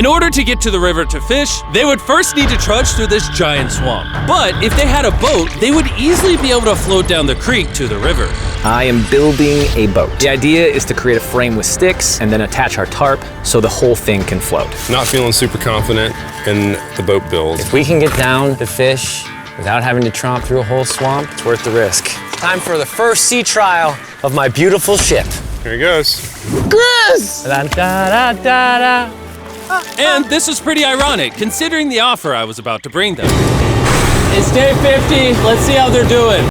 In order to get to the river to fish, they would first need to trudge through this giant swamp. But if they had a boat, they would easily be able to float down the creek to the river. I am building a boat. The idea is to create a frame with sticks and then attach our tarp so the whole thing can float. Not feeling super confident in the boat build. If we can get down to fish without having to tromp through a whole swamp, it's worth the risk. Time for the first sea trial of my beautiful ship. Here he goes. Chris! Da, da, da, da, da. And this is pretty ironic, considering the offer I was about to bring them. It's day 50. Let's see how they're doing.